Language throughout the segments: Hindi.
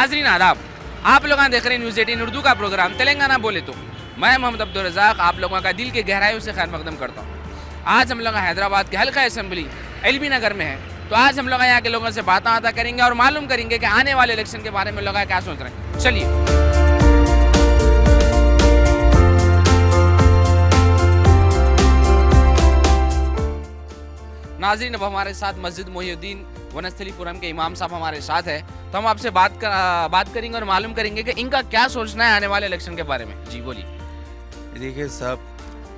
नाजरीन आदाब, आप लोग देख रहे हैं न्यूज़ 18 उर्दू का प्रोग्राम तेलंगाना बोले तो। मैं मोहम्मद अब्दुल रज़ाक आप लोगों का दिल के गहराइयों से खैर मकदम करता हूँ। आज हम लोग हैदराबाद के हल्का असेंबली एलबी नगर में है, तो आज हम लोग यहाँ के लोगों से बातें करेंगे और मालूम करेंगे कि आने वाले इलेक्शन के बारे में लोग क्या सोच रहे हैं। चलिए। नाज़रीन, अब हमारे साथ मस्जिद मोहिउद्दीन वनस्थलीपुरम के इमाम साहब हमारे साथ है, तो हम आपसे बात करेंगे और मालूम करेंगे कि इनका क्या सोचना है आने वाले इलेक्शन के बारे में। जी बोलिए। देखिए साहब,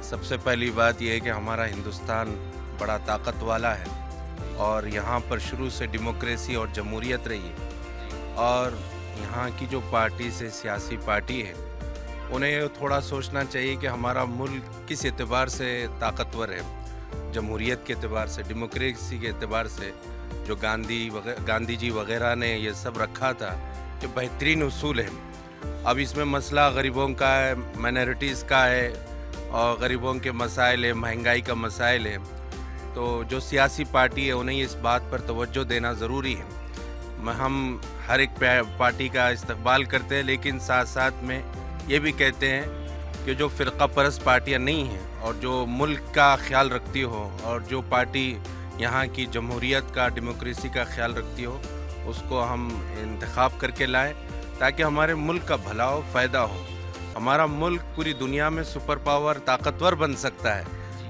सबसे पहली बात यह है कि हमारा हिंदुस्तान बड़ा ताकत वाला है और यहाँ पर शुरू से डेमोक्रेसी और जमहूरियत रही है, और यहाँ की जो पार्टी से सियासी पार्टी है उन्हें थोड़ा सोचना चाहिए कि हमारा मुल्क किस एतबार से ताकतवर है, जमहूरियत के एतबार से, डेमोक्रेसी के एतबार से। जो गांधी जी वगैरह ने ये सब रखा था कि बेहतरीन उसूल है। अब इसमें मसला गरीबों का है, माइनॉरिटीज़ का है, और गरीबों के मसाइल है, महंगाई का मसाइल है। तो जो सियासी पार्टी है उन्हें इस बात पर तवज्जो देना ज़रूरी है। हम हर एक पार्टी का इस्तकबाल करते हैं, लेकिन साथ साथ में ये भी कहते हैं कि जो फ़िरका परस्त पार्टियाँ नहीं हैं और जो मुल्क का ख्याल रखती हो, और जो पार्टी यहाँ की जमहूरियत का, डेमोक्रेसी का ख्याल रखती हो, उसको हम इंतखाब करके लाएं ताकि हमारे मुल्क का भला हो, फ़ायदा हो। हमारा मुल्क पूरी दुनिया में सुपर पावर, ताकतवर बन सकता है,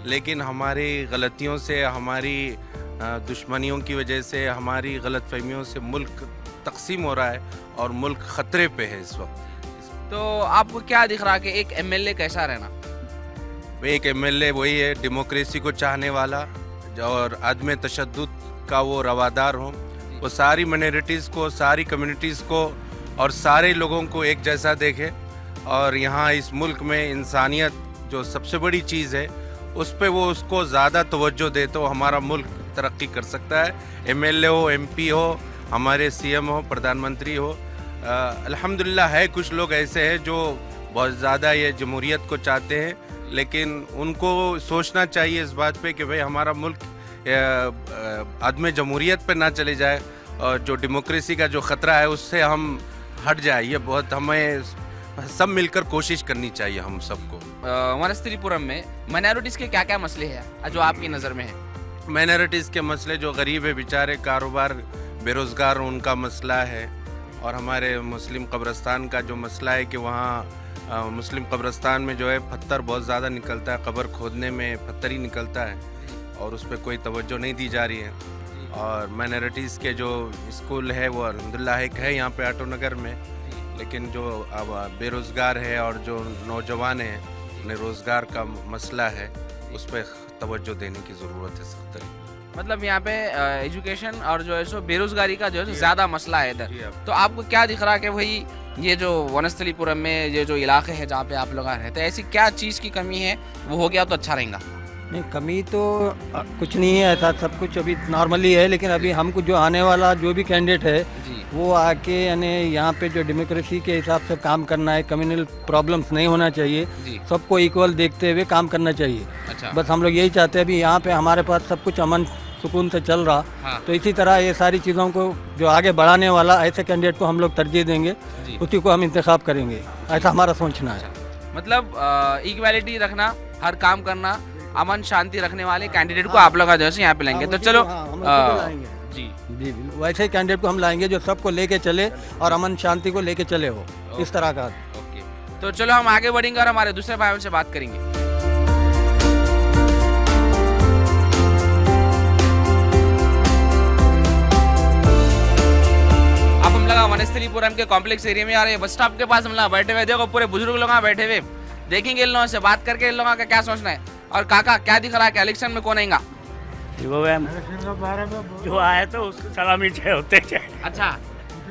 लेकिन हमारी गलतियों से, हमारी दुश्मनियों की वजह से, हमारी गलतफहमियों से मुल्क तकसीम हो रहा है और मुल्क ख़तरे पे है इस वक्त। तो आपको क्या दिख रहा है कि एक एमएलए कैसा रहना? एक एमएलए वही है डेमोक्रेसी को चाहने वाला और आदम तशद्दुद का वो रवादार हो, वो सारी माइनॉरिटीज़ को, सारी कम्युनिटीज़ को और सारे लोगों को एक जैसा देखे, और यहाँ इस मुल्क में इंसानियत जो सबसे बड़ी चीज़ है उस पे वो उसको ज़्यादा तवज्जो दे तो हमारा मुल्क तरक्की कर सकता है। एमएलए हो, एमपी हो, हमारे सीएम हो, प्रधानमंत्री हो। अल्हम्दुलिल्लाह है कुछ लोग ऐसे हैं जो बहुत ज़्यादा ये जमहूरियत को चाहते हैं, लेकिन उनको सोचना चाहिए इस बात पे कि भाई हमारा मुल्क आदम जमहूरियत पे ना चले जाए, और जो डेमोक्रेसी का जो ख़तरा है उससे हम हट जाए। ये बहुत हमें सब मिलकर कोशिश करनी चाहिए हम सबको। वनस्थलीपुरम में माइनॉरिटीज़ के क्या क्या मसले हैं जो आपकी नज़र में है? माइनॉरिटीज़ के मसले, जो गरीब है बेचारे, कारोबार, बेरोज़गार, उनका मसला है। और हमारे मुस्लिम कब्रिस्तान का जो मसला है कि वहाँ मुस्लिम कब्रिस्तान में जो है पत्थर बहुत ज़्यादा निकलता है, कब्र खोदने में पत्थर ही निकलता है और उस पर कोई तवज्जो नहीं दी जा रही है। और माइनॉरिटीज़ के जो स्कूल है वो अल्हम्दुलिल्लाह एक है यहाँ पे आटो नगर में, लेकिन जो अब बेरोज़गार है और जो नौजवान हैं उन्हें रोज़गार का मसला है, उस पर तवज्जो देने की ज़रूरत है सख्त तरीके। मतलब यहाँ पे एजुकेशन और जो है सो बेरोज़गारी का जो है ज़्यादा मसला है इधर। तो आपको क्या दिख रहा है कि भाई ये जो वनस्थलीपुरम में ये जो इलाके हैं जहाँ पे आप लोग रहते हैं, ऐसी क्या चीज़ की कमी है, वो हो गया तो अच्छा रहेगा? नहीं, कमी तो कुछ नहीं है, ऐसा सब कुछ अभी नॉर्मली है। लेकिन अभी हमको जो आने वाला जो भी कैंडिडेट है वो आके यानी यहाँ पे जो डेमोक्रेसी के हिसाब से काम करना है, कम्युनल प्रॉब्लम्स नहीं होना चाहिए, सबको इक्वल देखते हुए काम करना चाहिए। अच्छा। बस हम लोग यही चाहते हैं। अभी यहाँ पे हमारे पास सब कुछ अमन सुकून से चल रहा। हाँ। तो इसी तरह ये सारी चीज़ों को जो आगे बढ़ाने वाला ऐसे कैंडिडेट को हम लोग तरजीह देंगे, उसी को हम इंतखाब करेंगे, ऐसा हमारा सोचना है। मतलब इक्वालिटी रखना, हर काम करना, अमन शांति रखने वाले कैंडिडेट को आप लोग जो है यहाँ पे लाएंगे। तो चलो जी जी वैसे ही कैंडिडेट को हम लाएंगे जो सबको लेके चले और अमन शांति को लेके चले हो, इस तरह का। ओके, तो चलो हम आगे बढ़ेंगे और हमारे दूसरे भाइयों से बात करेंगे। अब हम लगा वनस्थलीपुरम के कॉम्प्लेक्स एरिया में आ रहे हैं, बस स्टॉप के पास हम लोग बैठे हुए, देखो पूरे बुजुर्ग लोग बैठे हुए, देखेंगे इन लोगों से बात करके इन लोगों का क्या सोचना है। और काका क्या दिख रहा है कि इलेक्शन में कौन आएगा? जो आया तो उसको सलामी चाहिए होते चाहिए। अच्छा,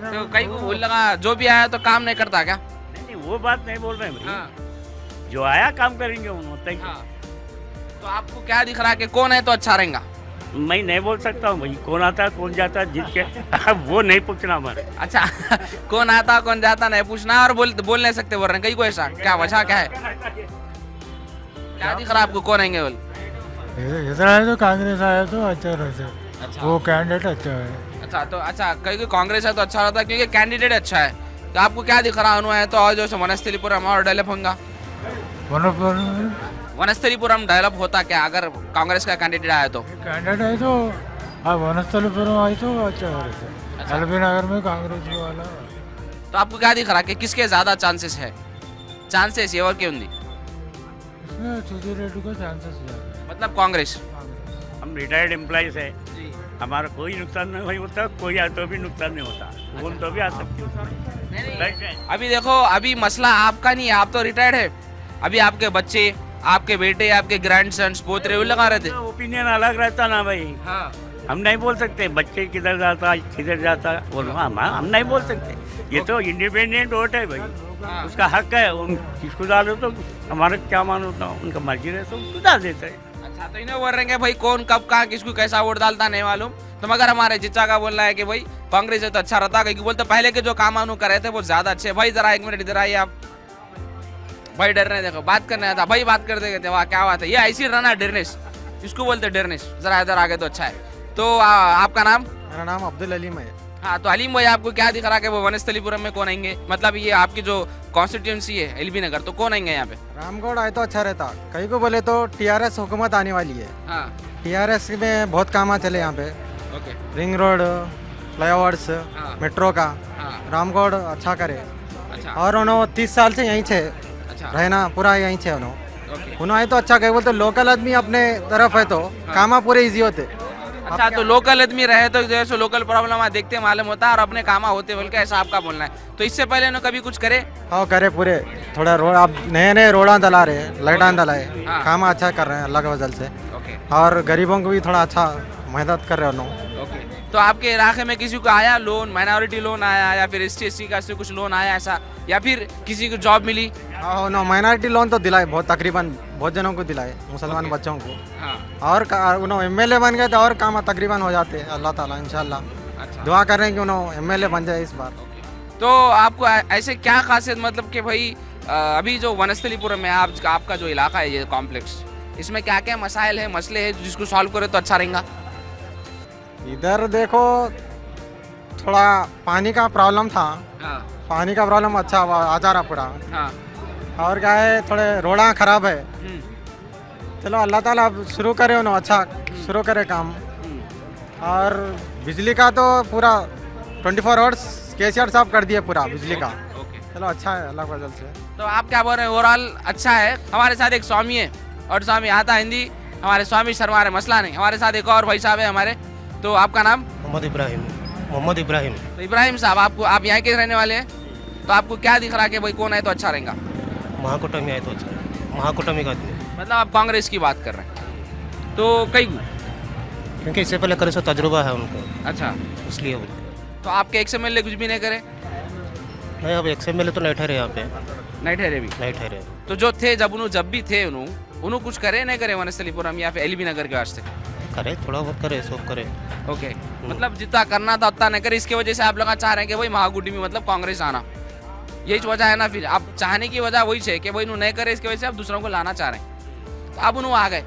तो कई को बोल लगा जो भी आया तो काम नहीं करता क्या? नहीं, वो बात नहीं बोल रहे हैं भाई। हाँ। जो आया काम करेंगे उन्होंने। हाँ। तो आपको क्या दिख रहा है कि कौन है तो अच्छा रहेगा? मैं नहीं बोल सकता हूँ भाई, कौन आता कौन जाता जीत के वो नहीं पूछना हमारे। अच्छा कौन आता कौन जाता नहीं पूछना, और बोल नहीं सकते बोल रहे हैं कई को, ऐसा क्या वजह क्या है? क्या दिख रहा है आपको कौन आएंगे? बोल इधर आए तो कांग्रेस आया तो अच्छा रहता। अच्छा। वो कैंडिडेट अच्छा है। अच्छा तो अच्छा क्योंकि कांग्रेस है तो अच्छा रहता है क्योंकि कैंडिडेट अच्छा है। तो आपको क्या दिख रहा है तो और जो सो वनस्थलीपुरम और डेवलप होगा? वनस्थलीपुरम डेवलप होता क्या अगर कांग्रेस का कैंडिडेट आया तो? कैंडिडेट है तो वनस्थलीपुरम आई तो अच्छा रहता। एलबी नगर में कांग्रेस वाला। तो आपको क्या दिख रहा है कि किसके ज्यादा चांसेस है? चांसेस ఎవరికి क्यों नहीं? इसमें सुधीर रेड्डी का चांसेस ज़्यादा है। मतलब कांग्रेस। हम रिटायर्ड एम्प्लॉइज है, हमारा कोई नुकसान नहीं होता, कोई आए तो भी नुकसान नहीं होता, कौन तो भी आ सकती है। अभी देखो अभी मसला आपका नहीं है, आप तो रिटायर्ड है। अभी आपके बच्चे, आपके बेटे, आपके ग्रैंडसन्स, पोतरे वो लगा रहे थे। ओपिनियन अलग रहता ना भाई, हाँ हम नहीं बोल सकते बच्चे किधर जाता किधर जाता, हम नहीं बोल सकते। ये तो इंडिपेंडेंट वोट है भाई, उसका हक है। उन किसको डालो तो हमारा क्या मान होता, उनका मर्जी रहे तो उसको डाल देते हैं। अच्छा तो इन्हें बोल रहे हैं भाई कौन कब कहाँ किसको कैसा वोट डालता नहीं मालूम। तो मगर हमारे जिच्चा का बोलना है कि भाई कांग्रेस है तो अच्छा रहता, क्योंकि बोलते पहले के जो काम अनु कर रहे थे वो ज्यादा अच्छे। भाई जरा एक मिनट इधर आइए आप। भाई डर रहे देखो, बात करने आता भाई, बात कर देते वाह क्या बात है, ये ऐसी रहना डरनेस, इसको बोलते डरनेस। जरा इधर आगे तो अच्छा है। तो आपका नाम? मेरा नाम अब्दुल अलीम है। हाँ तो अलीम भाई आपको क्या दिख रहा है कि वो वनस्थलीपुरम में कौन आएंगे? मतलब ये आपकी जो कॉन्स्टिट्यूंसी है एलबी नगर, तो कौन आएंगे यहाँ पे? रामगढ़ आए तो अच्छा रहता। कहीं को बोले तो टीआरएस हुकूमत आने वाली है। हाँ टीआरएस में बहुत काम चले यहाँ पे, ओके रिंग रोड, फ्लाईओवर्स, हाँ। मेट्रो का। हाँ रामगढ़ अच्छा करे। अच्छा और उन्होंने 30 साल से यहीं छे अच्छा रहना, पूरा यहीं छे उन्होंने। ओके उन्होंने आए तो अच्छा कहे बोलते, लोकल आदमी अपने तरफ है तो कामा पूरे इजी होते। अच्छा तो लोकल आदमी रहे तो जैसे लोकल प्रॉब्लम देखते मालूम होता है और अपने कामा होते बोल के ऐसा आपका बोलना है। तो इससे पहले उन्होंने कभी कुछ करे? हाँ करे पूरे, थोड़ा रोड अब नए नए रोड़ा डला रहे हैं, लाइटां डलाए, हाँ। काम अच्छा कर रहे हैं अल्लाह के वजह से। ओके और गरीबों को भी थोड़ा अच्छा मदद कर रहे हैं उन्होंने। ओके तो आपके इलाके में किसी को आया लोन, माइनॉरिटी लोन आया या फिर ST/SC का से कुछ लोन आया ऐसा, या फिर किसी को जॉब मिली? हाँ नो माइनॉरिटी लोन तो दिलाए, बहुत तकरीबन बहुत जनों को दिलाए, मुसलमान बच्चों को। हाँ और उन्होंने MLA बन गए तो और काम तकरीबन हो जाते हैं अल्लाह ताला इंशाल्लाह। अच्छा दुआ कर रहे हैं कि उन्होंने MLA बन जाए इस बार। तो आपको ऐसे क्या खासियत मतलब कि भाई अभी जो वनस्थलीपुरम में आपका जो इलाका है ये कॉम्प्लेक्स, इसमें क्या क्या मसाइल है, मसले हैं जिसको सॉल्व करे तो अच्छा रहेगा? इधर देखो थोड़ा पानी का प्रॉब्लम था, हाँ पानी का प्रॉब्लम अच्छा आ जा रहा पूरा। हाँ और क्या है थोड़े रोड़ा खराब है, चलो अल्लाह ताला अब शुरू करे उन्होंने अच्छा शुरू करे काम। और बिजली का तो पूरा 24 आवर्स केसीआर साहब कर दिए पूरा बिजली का। ओके चलो अच्छा है अल्लाह की वजह से। तो आप क्या बोल रहे हैं ओवरऑल अच्छा है? हमारे साथ एक स्वामी है और स्वामी आता हिंदी, हमारे स्वामी शर्मा रहे, मसला नहीं। हमारे साथ एक और भाई साहब है हमारे, तो आपका नाम? मोहम्मद इब्राहिम। मोहम्मद इब्राहिम। तो इब्राहिम साहब आप यहाँ के रहने वाले हैं, तो आपको क्या दिख रहा है कि भाई कौन है तो अच्छा रहेगा? महाकूटमी आए तो अच्छा, महाकूटमी का आदमी, मतलब आप कांग्रेस की बात कर रहे हैं तो कई? क्योंकि इससे पहले करे सो तजुर्बा है उनको, अच्छा इसलिए तो आपके XMLA कुछ भी नहीं करे? नहीं, अब XMLA तो नहीं ठहरे यहाँ पे, नहीं ठहरे भी? नहीं ठहरे। तो जो थे जब भी थे उन्होंने कुछ करे नहीं करे वनस्थलीपुरम या फिर एलबी नगर के वास्ते? करे थोड़ा बहुत करे, सब करे। ओके मतलब जितना करना था उतना नहीं करे, इसकी वजह से आप लोग चाह रहे हैं कि भाई महागुटी में मतलब कांग्रेस आना, यही वजह है ना? फिर आप चाहने की वजह वही है कि भाई इन्होंने नहीं करे, इसकी वजह से आप दूसरों को लाना चाह रहे हैं। तो अब उन्होंने आ गए,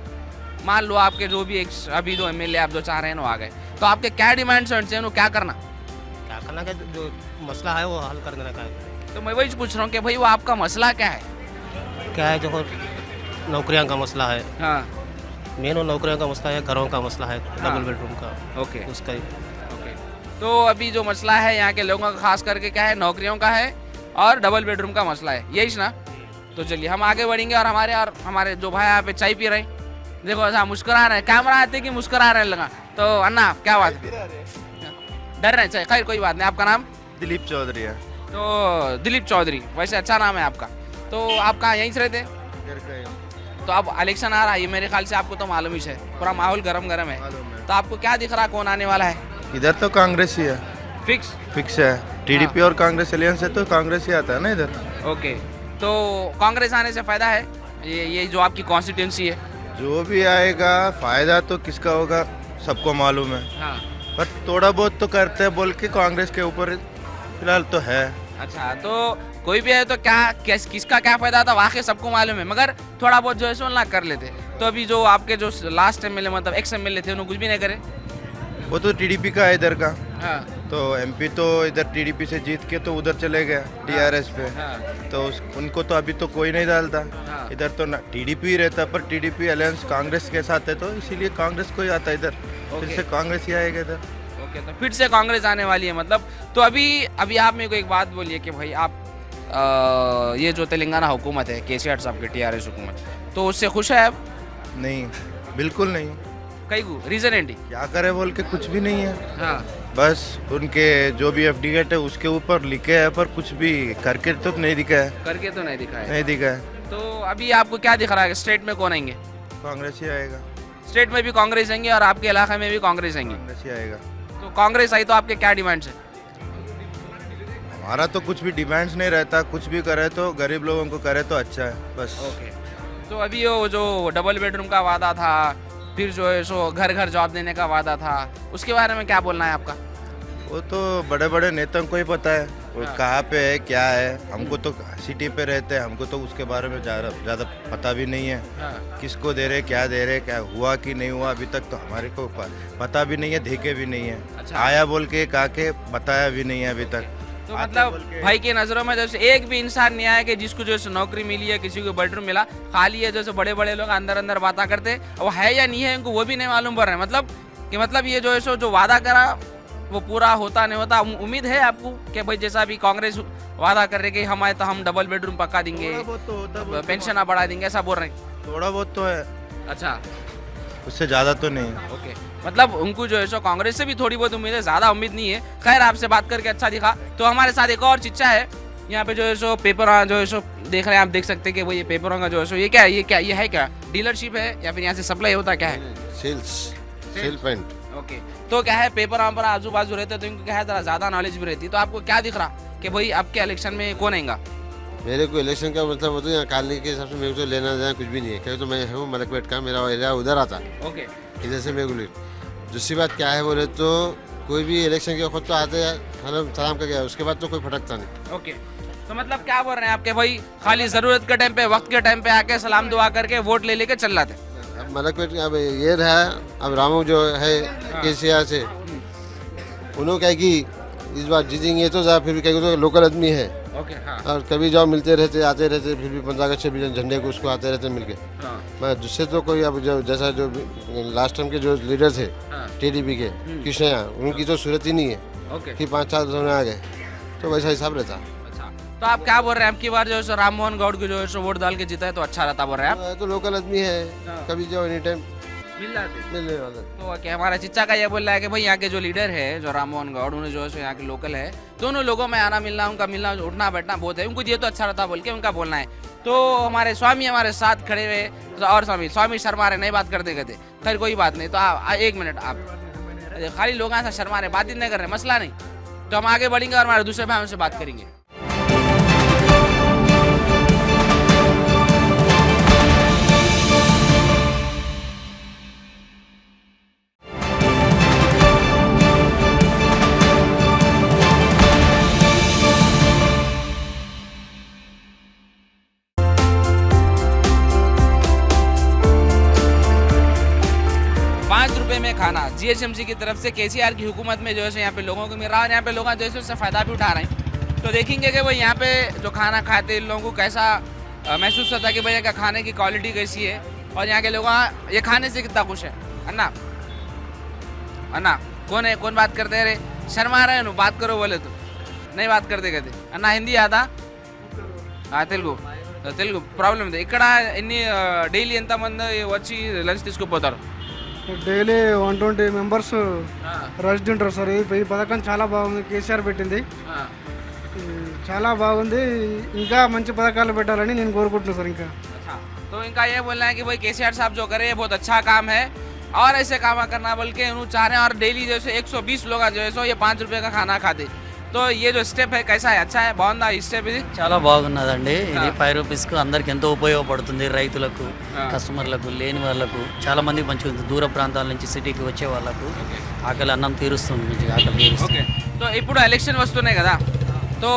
मान लो आपके जो भी अभी जो MLA आप जो चाह रहे हैं वो आ गए, तो आपके क्या डिमांड्स हैं उनसे, क्या करना? क्या करना का जो मसला है वो हल कर देना का है। तो मैं वही पूछ रहा हूँ कि भाई वो आपका मसला क्या है? क्या है, जो नौकरियाँ का मसला है, हाँ मेन नौकरियों का मसला है, घरों का मसला है, हाँ। डबल बेडरूम का, ओके उसका ही। ओके तो अभी जो मसला है यहाँ के लोगों का खास करके क्या है, नौकरियों का है और डबल बेडरूम का मसला है, यही ना? तो चलिए हम आगे बढ़ेंगे। और हमारे जो भाई यहाँ पे चाय पी रहे हैं, देखो ऐसा मुस्कुरा रहे हैं, कैमरा आते कि मुस्कुरा रहे लगा। तो अन्ना क्या बात है, डर रहे हैं? खैर कोई बात नहीं। आपका नाम? दिलीप चौधरी है। तो दिलीप चौधरी, वैसे अच्छा नाम है आपका। तो आप कहाँ यहीं से रहते हैं? तो अब इलेक्शन आ रहा है, ये मेरे ख्याल से आपको तो मालूम ही है, पूरा माहौल गरम गरम है। तो आपको क्या दिख रहा कौन आने वाला है? इधर तो कांग्रेस ही है, फिक्स है। TDP और कांग्रेस एलियंस है तो कांग्रेस ही आता है ना इधर। ओके तो कांग्रेस आने से फायदा है? ये जो आपकी कॉन्स्टिट्यूंसी है, जो भी आएगा फायदा तो किसका होगा सबको मालूम है, हाँ पर थोड़ा बहुत तो करते हैं बोल के कांग्रेस के ऊपर फिलहाल तो है। अच्छा तो कोई भी है तो किसका क्या फायदा था वाकई सबको मालूम है, मगर थोड़ा बहुत जो है सो ना कर लेते। तो अभी जो आपके जो लास्ट MLA मतलब XMLA थे उन्होंने कुछ भी नहीं करे? वो तो TDP का है इधर का, हाँ तो एमपी तो इधर टीडीपी से जीत के तो उधर चले गया टीआरएस पे। हाँ तो उनको तो अभी तो कोई नहीं डालता। हाँ। इधर तो ना टीडीपी ही रहता, पर टीडीपी अलायंस कांग्रेस के साथ है, तो इसीलिए कांग्रेस को ही आता इधर। ओके। फिर से कांग्रेस ही आएगा इधर। ओके, तो फिर से कांग्रेस आने वाली है मतलब। तो अभी आप मेरे को एक बात बोलिए कि भाई आप ये जो तेलंगाना हुकूमत है केसीआर साहब की टीआरएस हुकूमत, तो उससे खुश है आप? नहीं, बिल्कुल नहीं। कई को रीजन एंटी? क्या करे बोल के कुछ भी नहीं है। हाँ बस उनके जो भी एफडीगेट है उसके ऊपर लिखे है, पर कुछ भी करके तो नहीं दिखा है। करके तो नहीं दिखाया। नहीं दिखा है। तो अभी आपको क्या दिख रहा है स्टेट में कौन आएंगे? कांग्रेस ही आएगा। स्टेट में भी कांग्रेस आएंगे और आपके इलाके में भी कांग्रेस आएंगे। कांग्रेस ही आएगा। तो कांग्रेस आई तो आपके क्या डिमांड्स है? हमारा तो कुछ भी डिमांड्स नहीं रहता, कुछ भी करे तो गरीब लोगों को करे तो अच्छा है बस। ओके, तो अभी वो जो डबल बेडरूम का वादा था, फिर जो है सो घर घर जॉब देने का वादा था, उसके बारे में क्या बोलना है आपका? वो तो बड़े बड़े नेताओं को ही पता है वो हाँ। कहाँ पे है क्या है। हमको तो सिटी पे रहते हैं, हमको तो उसके बारे में ज़्यादा पता भी नहीं है। हाँ। किसको दे रहे, क्या दे रहे, क्या हुआ कि नहीं हुआ अभी तक तो हमारे को पता भी नहीं है, देखे भी नहीं है। अच्छा। आया बोल के कहा के बताया भी नहीं है अभी तक। तो आते मतलब बोल के- भाई के नज़रों में जैसे एक भी इंसान नहीं आया कि जिसको जो है नौकरी मिली है, किसी को बेडरूम मिला, खाली है जैसे बड़े बड़े लोग अंदर अंदर बातें करते, वो है या नहीं है उनको वो भी नहीं मालूम पड़ रहा है। मतलब ये जो है सो जो वादा करा वो पूरा होता नहीं होता। उम्मीद है आपको कि भाई जैसा अभी कांग्रेस वादा कर रहे कि हम आए तो हम डबल बेडरूम पक्का देंगे, थोड़ा बहुत तो होता है, पेंशन बढ़ा देंगे, ऐसा बोल रहे हैं? थोड़ा बहुत तो है, अच्छा उससे ज़्यादा तो नहीं। ओके, मतलब उनको जो है सो कांग्रेस से भी थोड़ी बहुत उम्मीद है, ज़्यादा उम्मीद नहीं है। खैर आपसे बात करके अच्छा दिखा। तो हमारे साथ एक और चिच्चा है यहाँ पे जो है सो पेपर जो है सो देख रहे हैं आप, देख सकते हैं कि वो ये पेपरों का जो है सो ये क्या है, ये है क्या डीलरशिप है या फिर यहाँ से सप्लाई होता क्या है? Cell paint. ओके, तो क्या है पेपर पर आजू बाजू रहते तो इनको क्या है ज़्यादा नॉलेज भी रहती है। तो आपको क्या दिख रहा कि भाई आपके इलेक्शन में कौन आएगा? मेरे को इलेक्शन का मतलब होता है यहाँ कॉलोनी के हिसाब से मेरे को तो लेना देना कुछ भी नहीं है, क्योंकि तो मैं हूँ मलकपेट का, मेरा एरिया उधर आता है, ओके इधर से मेरे को। दूसरी बात क्या है बोले तो कोई भी इलेक्शन के वक्त तो आते हैं हेलो सलाम कर गया, उसके बाद तो कोई फटकता नहीं। ओके, तो मतलब क्या बोल रहे हैं आपके भाई खाली ज़रूरत के टाइम पे वक्त के टाइम पे आके सलाम दुआ करके वोट ले लेके चल जाते? अब मलकपेट अब ये रहा, अब रामू जो है केसीआर से उन्होंने क्या कि इस बार जीतेंगे तो ज़्यादा, फिर भी क्या तो लोकल आदमी है ओके हाँ और कभी जॉब मिलते रहते आते रहते, फिर भी 15 अगस्त 26 झंडे को उसको आते रहते मिलके। हाँ मैं दूसरे तो कोई अब जो जैसा जो लास्ट टाइम के जो लीडर थे हाँ टीडीपी के कृष्णया, उनकी तो सूरत ही नहीं है ओके कि 5 साल आ गए, तो वैसा हिसाब रहता। अच्छा, तो आप क्या बोल रहे हैं आपकी बार जो है सो राम मोहन गौड़ को जो है सो वोट डाल के जीता है तो अच्छा रहता बोल रहे हैं आप? तो लोकल आदमी है, कभी जो एनी टाइम मिल जाते? मिलने वाला। तो क्या हमारा चिच्चा का ये बोल रहा है कि भाई यहाँ के जो लीडर है जो राम मोहन गौड़, उन्हें जो है सो यहाँ के लोकल है, दोनों लोगों में आना मिलना, उनका मिलना उठना बैठना बहुत है, उनको ये तो अच्छा रहता बोल के उनका बोलना है। तो हमारे स्वामी हमारे साथ खड़े हुए तो और स्वामी शर्मा रहे, नहीं बात करते कहते। खैर कोई बात नहीं, तो एक मिनट आप खाली लोग ऐसा शर्मा रहे, बात ही नहीं कर रहे, मसला नहीं। तो हम आगे बढ़ेंगे और हमारे दूसरे भाई से बात करेंगे। ₹5 में खाना जीएचएमसी की तरफ से केसीआर की हुकूमत में जो है यहाँ पे लोगों को मिल रहा है और यहाँ पे लोग जो है उससे फ़ायदा भी उठा रहे हैं। तो देखेंगे कि भाई यहाँ पे जो खाना खाते इन लोगों को कैसा महसूस होता है कि भाई यहाँ का खाने की क्वालिटी कैसी है और यहाँ के लोग ये खाने से कितना खुश है। अन्ना अन्ना कौन है, कौन बात करते हैं? रे शर्मा रहे हैं, बात करो बोले तो नहीं बात करते कहते। अन्ना हिंदी आता? తెలుగు తెలుగు ప్రాబ్లం ఉంది ఇక్కడ ఎన్ని డైలీ ఎంతమంది వచ్చి లంచ్ తీసుకుపోతారు? డైలీ 120 మెంబర్స్ రష్ తింటారు సార్. ఈ పథకం చాలా బాగుంది, కేసీఆర్ పెట్టింది, చాలా బాగుంది. ఇంకా మంచి పథకాలు పెట్టాలని నేను కోరుకుంటున్నాను సార్. ఇంకా तो इनका ये बोलना है कि भाई केसीआर साहब जो करे बहुत अच्छा काम है और ऐसे काम करना बल्कि उन्होंने चाह रहे हैं। और डेली जैसे 120 लोग जो है सो ये ₹5 का खाना खाते। तो ये जो స్టెప్ है कैसा है, अच्छा है, బాగుందా ఈ స్టెప్? ఇది చాలా బాగున్నదండి. ఇది ₹5కు అందరికి ఎంతో ఉపయోగపడుతుంది, రైతులకు, కస్టమర్లకు, లేని వాళ్ళకు చాలా మందికి మంచిగా ఉంది. దూర ప్రాంతాల నుంచి సిటీకి వచ్చే వాళ్ళకు ఆకలి అన్నం తీరుస్తుంది, మంచిగా ఆకలి తీరుస్తుంది. तो ఇప్పుడు ఎలక్షన్ వస్తున్నాయి కదా, तो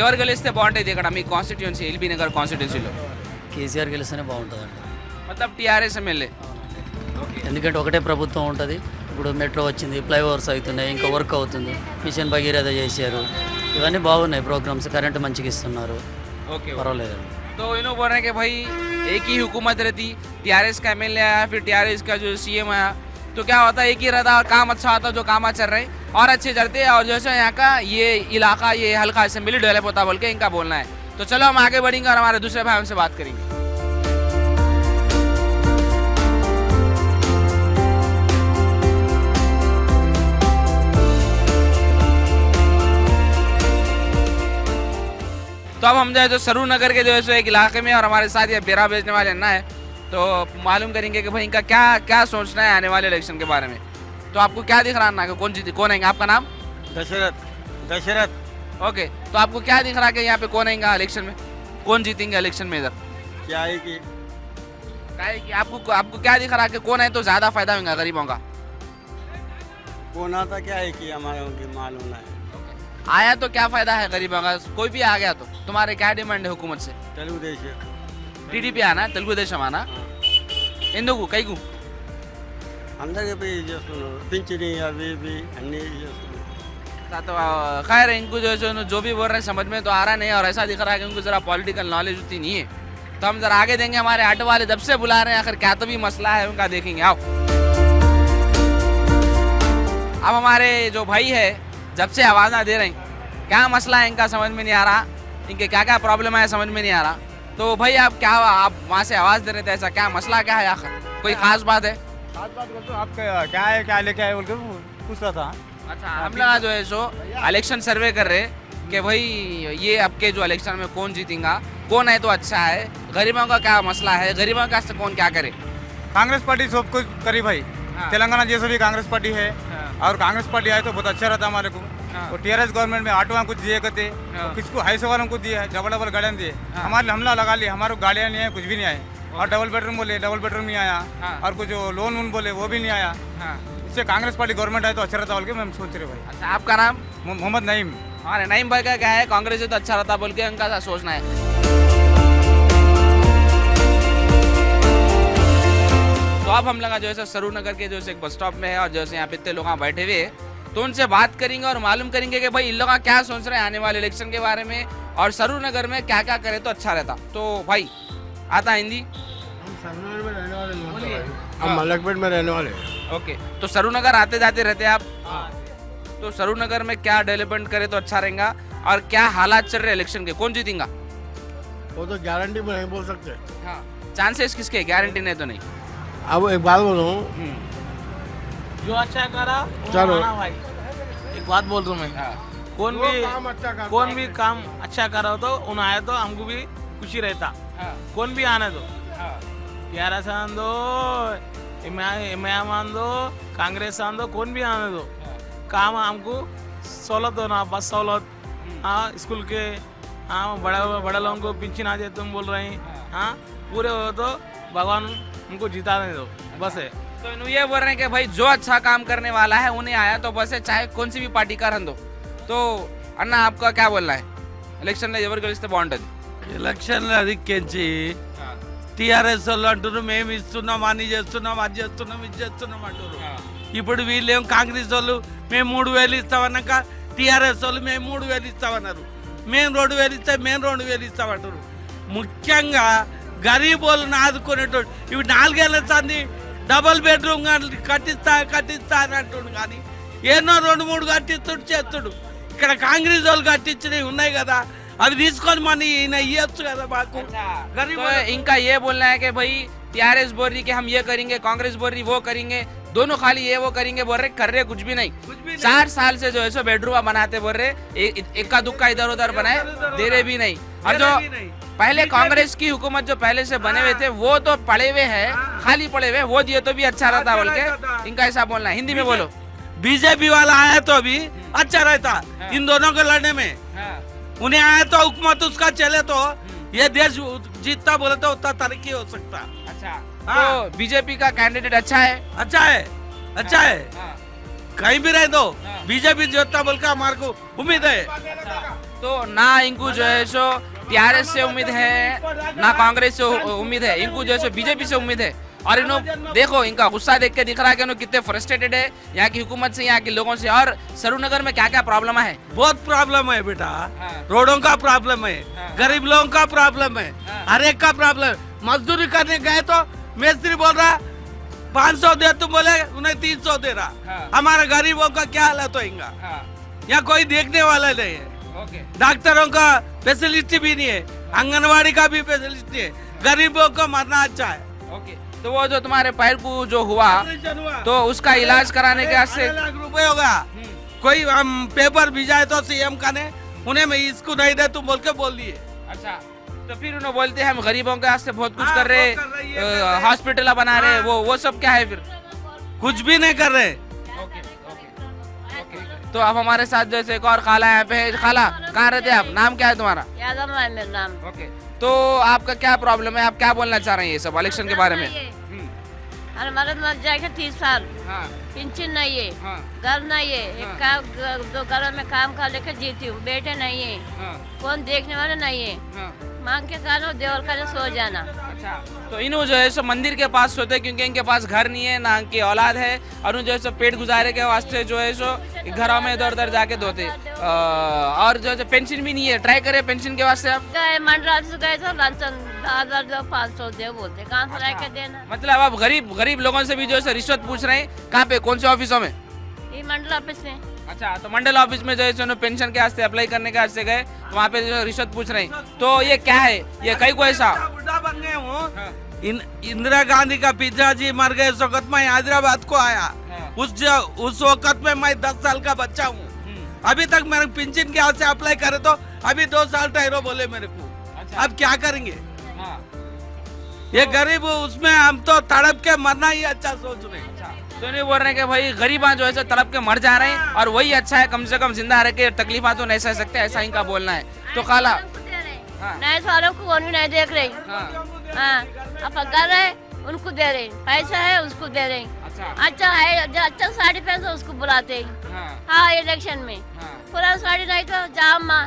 ఎవరు గెలిస్తే బాగుంటుంది ఇక్కడ మీ కాన్స్టిట్యుయెన్సీ ఎల్బీ నగర్ కాన్స్టిట్యుయెన్సీలో? కేసీఆర్ గెలిస్తేనే బాగుంటుందండి. मतलब టీఆర్ఎస్ ఎమ్మెల్యే? ఎందుకంటే ఒకటే ప్రభుత్వం ఉంటుంది, ఇప్పుడు మెట్రో వచ్చింది, ఫ్లైఓవర్స్ అవుతున్నాయి, ఇంకా వర్క్ అవుతుంది, మిషన్ భగీరథ చేశారు, ఇవన్నీ బాగున్నాయి ప్రోగ్రామ్స్, కరెంట్ మంచిగా ఇస్తున్నారు, ओके పర్వాలేదు. तो इन्होंने बोल रहे हैं कि भाई एक ही हुकूमत रहती, टीआरएस का एमएलए आया, फिर टीआरएस का जो सीएम आया, तो क्या होता है एक ही रहता और काम अच्छा होता, जो काम चल रहे हैं और अच्छे चलते हैं, और जैसे यहाँ का ये इलाका, ये हल्का असेंबली डेवलप होता बोल के इनका बोलना है। तो चलो हम आगे बढ़ेंगे और हमारे दूसरे भाई हमसे बात करेंगे। तो अब हम जाए तो सरू नगर के जो है सो एक इलाके में, और हमारे साथ ये बेरा बेचने वाले अन्ना है, तो मालूम करेंगे कि भाई इनका क्या क्या सोचना है आने वाले इलेक्शन के बारे में। तो आपको क्या दिख रहा है अन्ना, कौन जीते, कौन आएंगे? आपका नाम? दशरथ। ओके, तो आपको क्या दिख रहा है कि यहाँ पे कौन आएगा इलेक्शन में, कौन जीतेंगे इलेक्शन में इधर? क्या है कि आपको क्या दिख रहा है कि कौन है तो ज्यादा फायदा होगा गरीबों का? कौन आता क्या है कि हमारे उनकी मालूम है। आया तो क्या फायदा है गरीबों का, कोई भी आ गया तो तुम्हारे क्या डिमांड है हुकूमत से? తెలుగుదేశం టీడీపీ आना, తెలుగుదేశం आना, ఎందుకు కైకు? అందరికీ పోయి చేస్తున్నారు, పింఛని అవి ఇవి అన్నీ చేస్తున్నారు. तो खैर इनको जो भी बोल रहे हैं समझ में तो आ रहा नहीं, और ऐसा दिख रहा है कि उनको जरा पॉलिटिकल नॉलेज उतनी नहीं है। तो हम जरा आगे देंगे, हमारे ऑटो वाले जब से बुला रहे हैं, आखिर क्या तो भी मसला है उनका देखेंगे। आओ, अब हमारे जो भाई है जब से आवाज़ दे रहे हैं, क्या मसला है इनका समझ में नहीं आ रहा, इनके क्या क्या प्रॉब्लम है समझ में नहीं आ रहा। तो भाई आप वहाँ से आवाज़ दे रहे थे, ऐसा क्या मसला क्या है आखिर, कोई खास बात है? खास बात बोल तो आप क्या है, क्या लेके आए बोल के पूछ रहा था। अच्छा, हम लोग जो है सो इलेक्शन सर्वे कर रहे कि भाई ये आपके जो इलेक्शन में कौन जीतेगा, कौन है तो अच्छा है, गरीबों का क्या मसला है, गरीबों का कौन क्या करे। कांग्रेस पार्टी सब कुछ करी भाई, तेलंगाना जैसे भी कांग्रेस पार्टी है, और कांग्रेस पार्टी आए तो बहुत अच्छा रहता हमारे को। और टीआरएस गवर्नमेंट में ऑटो कुछ दिए करते, किसको हाईसो वालों को दिए, डबल डबल गाड़ियाँ दिए, हमारे हमला लगा लिए, हमारे गाड़ियाँ नहीं आए, कुछ भी नहीं आए, और डबल बेडरूम बोले, डबल बेडरूम नहीं आया, और कुछ लोन वोन बोले वो भी नहीं आया। इससे कांग्रेस पार्टी गवर्नमेंट आए तो अच्छा रहता बोल के मैं सोच रहे भाई। अच्छा, आपका नाम? मोहम्मद नईम। अरे नईम भाई का क्या है, कांग्रेस से तो अच्छा रहता बोल के उनका सोचना है। तो अब हम लगा जो है सरू नगर के जो है एक बस स्टॉप में है, और जैसे यहाँ पे इतने लोग बैठे हुए हैं, तो उनसे बात करेंगे और मालूम करेंगे कि भाई इन लोग क्या सोच रहे हैं आने वाले इलेक्शन के बारे में, और सरू नगर में क्या क्या करे तो अच्छा रहता। तो भाई आता हिंदी? हम मलकपेट में रहने वाले। ओके, तो सरू नगर आते जाते रहते हैं आप? तो सरू नगर में क्या डेवलपमेंट करे तो अच्छा रहेगा, और क्या हालात चल रहे हैं इलेक्शन के, कौन जीतेगा? वो तो गारंटी में नहीं बोल सकते। हाँ, चांसेस किसके, गारंटी नहीं तो नहीं। अब एक बात बोलूँ, जो अच्छा करा चलो भाई, एक बात बोल दूं मैं, कौन भी काम अच्छा करा तो उन आए तो हमको भी खुशी रहता, कौन भी आने दो, टीआरएस आने दो, एमआईएम आने दो, कांग्रेस आने दो, कौन भी आने दो, काम हमको सहूलत हो ना, बस सहूलत, हाँ स्कूल के, हाँ बड़े लोगों को पिंचन आ जाए तुम बोल रहे हैं, हाँ पूरे हो तो भगवान उनको जिताने दो, बस है। तो ये बोल रहे हैं कि भाई जो अच्छा काम करने वाला है उन्हें आया तो बस है, चाहे कौन सी भी पार्टी का रन दो। तो अन्ना आपका क्या बोलना है, इलेक्शन में ఎవరు గెలిస్తే బాగుంటది? ఎలక్షన్ అదిక్కించి టీఆర్ఎస్ వాళ్ళు అంటారు మేము ఇస్తున్నాం, అని చేస్తున్నాం, అది చేస్తున్నాం, ఇది చేస్తున్నాం అంటారు. ఇప్పుడు వీళ్ళేం కాంగ్రెస్ వాళ్ళు మేము 3000 ఇస్తామన్నాక టీఆర్ఎస్ వాళ్ళు మేము 3000 ఇస్తామన్నారు, మేము 2000 ఇస్తాం, మేము 2000 ఇస్తామంటారు. ముఖ్యంగా గరీబ్ వాళ్ళని ఆదుకునేటోడు ఇవి 4 ఏళ్ళ సంది డబల్ బెడ్రూమ్ కట్టిస్తా అని అంటుండు, కానీ ఎన్నో 2-3 కట్టిస్తుడు చేస్తుడు. ఇక్కడ కాంగ్రెస్ వాళ్ళు కట్టించినవి ఉన్నాయి కదా, అవి తీసుకొని మన ఈయన ఇవ్వచ్చు కదా మాకు. तो इनका ये बोलना है कि भाई टीआरएस बोल रही कि हम ये करेंगे, कांग्रेस बोल रही वो करेंगे, दोनों खाली ये वो करेंगे बोल रहे, कर रहे कुछ भी नहीं। 4 साल से जो है सो बेडरूम बनाते बोल रहे, इक्का दुक्का इधर उधर बनाए, दे रहे भी नहीं। और जो पहले कांग्रेस की हुकूमत जो पहले से बने हुए थे वो तो पड़े हुए हैं, खाली पड़े हुए, वो दिए तो भी अच्छा रहता बोल के इनका ऐसा बोलना है। हिंदी में बोलो। बीजेपी वाला आया तो अभी अच्छा रहता इन दोनों को लड़ने में, उन्हें आया तो हुकूमत उसका चले तो ये देश जीतता बोले तो उतना तरक्की हो सकता। अच्छा, तो बीजेपी का कैंडिडेट अच्छा है? अच्छा है, अच्छा है, कहीं भी रह दो बीजेपी जीतता बोल के हमारे को उम्मीद है। तो ना इनको जो है सो टीआरएस से उम्मीद है, ना कांग्रेस से उम्मीद है, इनको जो है सो बीजेपी से उम्मीद है। और इन्हों देखो इनका गुस्सा देख के दिख रहा है कि इन्हों कितने फ्रस्ट्रेटेड है यहाँ की हुकूमत से, यहाँ के लोगों से। और सरूनगर में क्या क्या प्रॉब्लम है? बहुत प्रॉब्लम है बेटा, रोडों का प्रॉब्लम है, गरीब लोगों का प्रॉब्लम है, हर एक का प्रॉब्लम। मजदूरी करने गए तो मिस्त्री बोल रहा 500 दे, तुम बोले उन्हें 300 दे रहा। हमारे गरीबों का क्या हालत होगा? यहाँ कोई देखने वाला नहीं है। डॉक्टरों का स्पेशलिस्ट भी नहीं है, आंगनवाड़ी का भी स्पेशलिस्ट नहीं है, गरीबों को मरना अच्छा है। तो वो जो तुम्हारे पैर को जो हुआ तो उसका इलाज कराने के वास्ते लाख रुपए होगा। कोई हम पेपर भिजाए तो सीएम का ने उन्हें मैं इसको नहीं दे तुम बोल के बोल दिए। अच्छा, तो फिर उन्हें बोलते हैं हम गरीबों के वास्ते बहुत कुछ कर रहे, हॉस्पिटल बना रहे, वो सब क्या है? फिर कुछ भी नहीं कर रहे। तो अब हमारे साथ जैसे एक और खाला यहाँ पे है। खाला, कहाँ रहते हैं आप? नाम क्या है तुम्हारा? यादव है मेरा नाम। ओके, तो आपका क्या प्रॉब्लम है? आप क्या बोलना चाह रहे हैं ये सब इलेक्शन के बारे में? अरे मरद मर जाएगा 30 साल, पेंशन नहीं है, घर नहीं है, एक काम दो घरों में काम कर लेकर जीती हूँ, बेटे नहीं है, कौन देखने वाला नहीं है, मांग के खाना देवर का सो जाना। अच्छा, तो इन्हों जो है सो मंदिर के पास सोते क्योंकि इनके पास घर नहीं है, ना इनकी औलाद है, और जो है सो पेट गुजारे के वास्ते जो है सो घरों में इधर उधर जाके धोते, और जो है पेंशन भी नहीं है। ट्राई करे पेंशन के वास्ते आप? गए मंडल से गए थे, 1000 दो 500 दे बोलते, कहाँ से ला के देना? मतलब आप गरीब लोगों से भी जो है रिश्वत पूछ रहे हैं? कहाँ पे, कौन से ऑफिसों में? ये मंडल ऑफिस में। अच्छा, तो मंडल ऑफिस में जो है पेंशन के वास्ते अप्लाई करने के वास्ते गए, तो वहाँ पे जो रिश्वत पूछ रहे हैं। तो ये क्या है? ये कई को ऐसा बुढ़ा बन गए हूँ। इंदिरा गांधी का पिताजी मर गए उस वक्त मैं हैदराबाद को आया। उस वक्त में मैं 10 साल का बच्चा हूँ। अभी तक मेरे पेंशन के वास्ते अप्लाई करे तो अभी 2 साल ठहरो बोले मेरे को। अब क्या करेंगे? ये गरीब, उसमें हम तो तड़प के मरना ही अच्छा सोच रहे हैं। तो नहीं बोल रहे हैं कि भाई गरीबा जो है तड़प के मर जा रहे हैं और वही अच्छा है, कम से कम जिंदा रह के तकलीफा तो नहीं सह सकते, ऐसा इनका बोलना है। तो खाला, नए सालों को कौन भी नहीं देख रही, अब घर है उनको दे रहे, पैसा है उसको दे रहे, अच्छा है जो अच्छा साड़ी पहन उसको बुलाते हैं। हाँ, इलेक्शन में पूरा साड़ी नहीं तो जाम माँ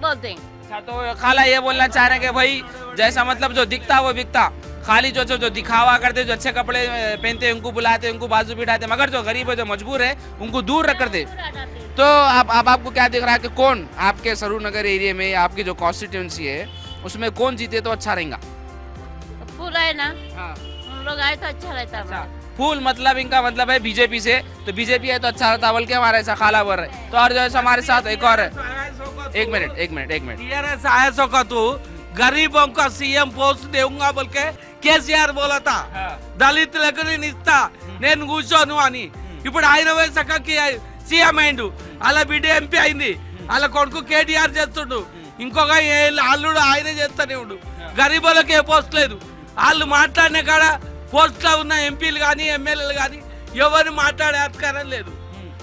बोलते हैं। अच्छा, तो खाला ये बोलना चाह रहे हैं कि भाई जैसा मतलब जो दिखता वो बिकता, खाली जो दिखावा करते, जो अच्छे कपड़े पहनते उनको बुलाते, उनको बाजू बिठाते, मगर जो गरीब है जो मजबूर है उनको दूर रख करते। तो आपको क्या दिख रहा है कि कौन आपके सरूनगर एरिया में आपकी जो कॉन्स्टिट्यूंसी है उसमें कौन जीते तो अच्छा रहेगा? फूल है ना, हम लोग आए तो अच्छा रहता है। फूल मतलब इनका मतलब है बीजेपी से, तो बीजेपी है तो अच्छा रहता, बल्कि हमारे ऐसा खाला बोल रहे। तो और जो है हमारे साथ एक और है, एक मिनट तू गरीबों का सीएम पोस्ट देऊंगा बोल के केसीआर बोला था, దళితులకు నేను ఇస్తా, నేను కూర్చోను అని। ఇప్పుడు ఆయన వేసకి సీఎం అయిండు, అలా బిడ్డ ఎంపీ అయింది, అలా కొడుకు కేటీఆర్ చేస్తుండు, ఇంకొక అల్లుడు ఆయనే చేస్తానే ఉండు। గరీబులకు ఏ పోస్ట్ లేదు, వాళ్ళు మాట్లాడిన కాడ పోస్ట్ లో ఉన్న ఎంపీలు కానీ ఎమ్మెల్యేలు కానీ ఎవరు మాట్లాడే అధికారం లేదు,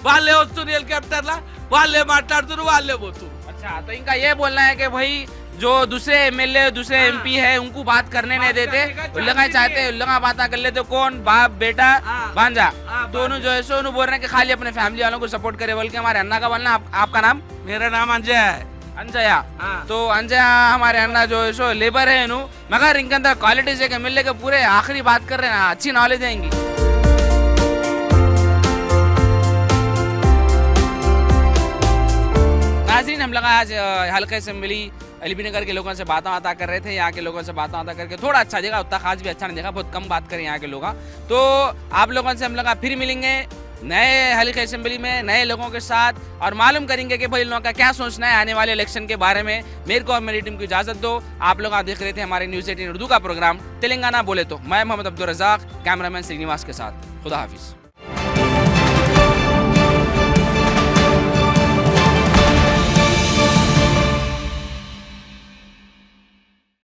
వాళ్ళే వస్తున్నారు హెలికాప్టర్లా, వాళ్ళే మాట్లాడుతున్నారు, వాళ్ళే పోతున్నారు। अच्छा, तो इनका ये बोलना है कि भाई जो दूसरे एमएलए दूसरे एमपी है उनको बात करने नहीं देते, उल्लंघा चाहते हैं, उल्लंघा बात कर लेते, कौन बाप बेटा भांजा दोनों जो है सो बोल रहे हैं कि खाली अपने फैमिली वालों को सपोर्ट करे, बल्कि हमारे अन्ना का बोलना। आपका नाम? मेरा नाम अंजय है। अंजया, तो अंजया हमारे अन्ना जो है सो लेबर है इन्हों, मगर इनके अंदर क्वालिटीज है कि एमएलए के पूरे आखिरी बात कर रहे हैं, अच्छी नॉलेज है इनकी। नाज़रीन, हम लोग आज हल्का असेंबली एलबी नगर के लोगों से बातें कर रहे थे, यहाँ के लोगों से बातें करके थोड़ा अच्छा देखा, उतना खास भी अच्छा नहीं देखा, बहुत कम बात करें यहाँ के लोग। तो आप लोगों से हम लोग फिर मिलेंगे नए हल्का असेंबली में नए लोगों के साथ, और मालूम करेंगे कि भाई इन लोगों का क्या सोचना है आने वाले इलेक्शन के बारे में। मेरे को और मेरी टीम को इजाज़त दो। आप लोग देख रहे थे हमारे न्यूज़ 18 उर्दू का प्रोग्राम तेलंगाना बोले तो। मैं मोहम्मद अब्दुल रज़ाक, कैमरामैन श्रीनिवास के साथ। खुदा हाफिज़।